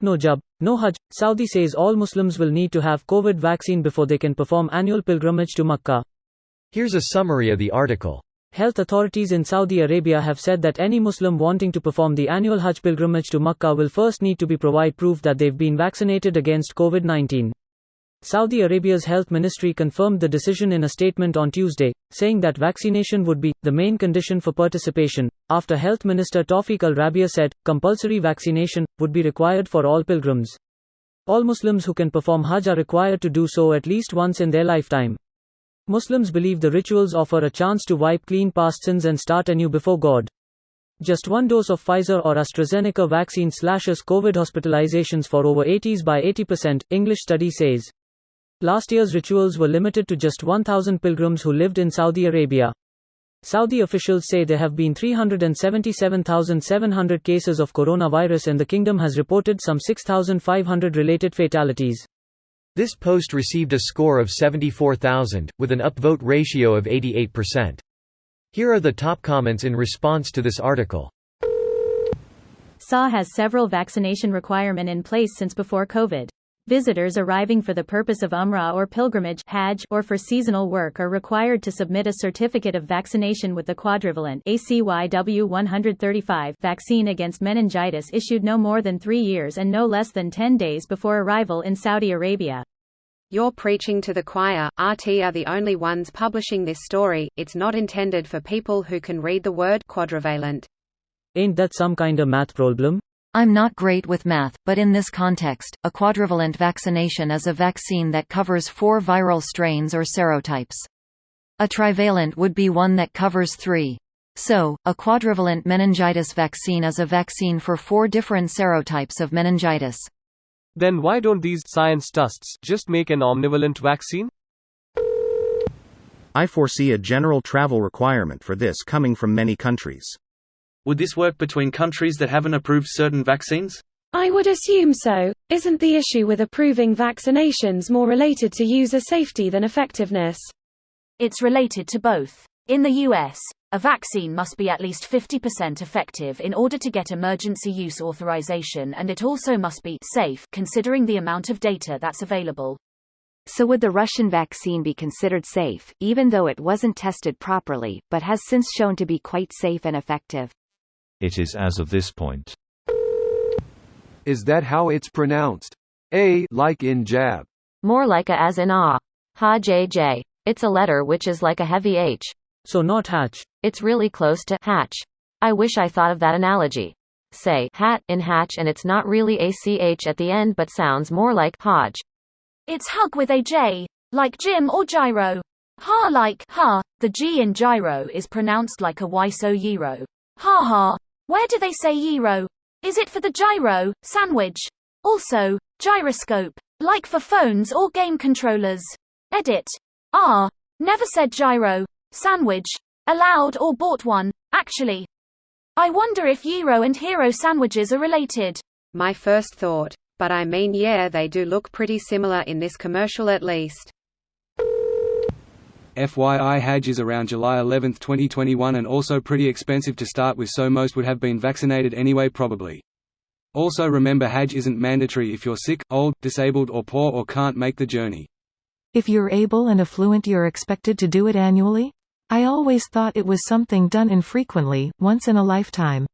No Jab, no Hajj. Saudi says all Muslims will need to have COVID vaccine before they can perform annual pilgrimage to Makkah. Here's a summary of the article. Health authorities in Saudi Arabia have said that any Muslim wanting to perform the annual Hajj pilgrimage to Makkah will first need to provide proof that they've been vaccinated against COVID-19. Saudi Arabia's health ministry confirmed the decision in a statement on Tuesday, saying that vaccination would be the main condition for participation, after Health Minister Tawfiq Al-Rabia said compulsory vaccination would be required for all pilgrims. All Muslims who can perform Hajj are required to do so at least once in their lifetime. Muslims believe the rituals offer a chance to wipe clean past sins and start anew before God. Just one dose of Pfizer or AstraZeneca vaccine slashes COVID hospitalizations for over 80s by 80%, English study says. Last year's rituals were limited to just 1,000 pilgrims who lived in Saudi Arabia. Saudi officials say there have been 377,700 cases of coronavirus and the kingdom has reported some 6,500 related fatalities. This post received a score of 74,000, with an upvote ratio of 88%. Here are the top comments in response to this article. SA has several vaccination requirements in place since before COVID. Visitors arriving for the purpose of Umrah or pilgrimage Hajj, or for seasonal work are required to submit a certificate of vaccination with the quadrivalent ACYW135 vaccine against meningitis issued no more than 3 years and no less than 10 days before arrival in Saudi Arabia. You're preaching to the choir. RT are the only ones publishing this story. It's not intended for people who can read the word quadrivalent. Ain't that some kinda math problem? I'm not great with math, but in this context, a quadrivalent vaccination is a vaccine that covers 4 viral strains or serotypes. A trivalent would be one that covers 3. So, a quadrivalent meningitis vaccine is a vaccine for 4 different serotypes of meningitis. Then why don't these science dusts just make an omnivalent vaccine? I foresee a general travel requirement for this coming from many countries. Would this work between countries that haven't approved certain vaccines? I would assume so. Isn't the issue with approving vaccinations more related to user safety than effectiveness? It's related to both. In the US, a vaccine must be at least 50% effective in order to get emergency use authorization, and it also must be safe, considering the amount of data that's available. So would the Russian vaccine be considered safe, even though it wasn't tested properly, but has since shown to be quite safe and effective? It is as of this point. Is that how it's pronounced? Like in jab. More like a as in ah. Hajj. It's a letter which is like a heavy H. So not hatch. It's really close to hatch. I wish I thought of that analogy. Say hat in hatch and it's not really ACH at the end but sounds more like Hajj. It's hug with a J, like Jim or gyro. Ha like ha. The G in gyro is pronounced like a Y, so gyro. Ha ha. Where do they say gyro? Is it for the gyro sandwich? Also, gyroscope, like for phones or game controllers. Edit. Never said gyro sandwich. Allowed or bought one, actually. I wonder if gyro and hero sandwiches are related. My first thought. But I mean, yeah, they do look pretty similar in this commercial at least. FYI, Hajj is around July 11, 2021 and also pretty expensive to start with, so most would have been vaccinated anyway probably. Also remember, Hajj isn't mandatory if you're sick, old, disabled or poor or can't make the journey. If you're able and affluent, you're expected to do it annually? I always thought it was something done infrequently, once in a lifetime.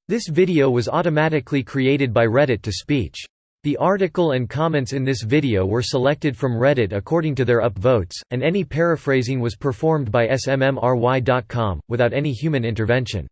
This video was automatically created by Reddit to speech. The article and comments in this video were selected from Reddit according to their upvotes, and any paraphrasing was performed by smmry.com, without any human intervention.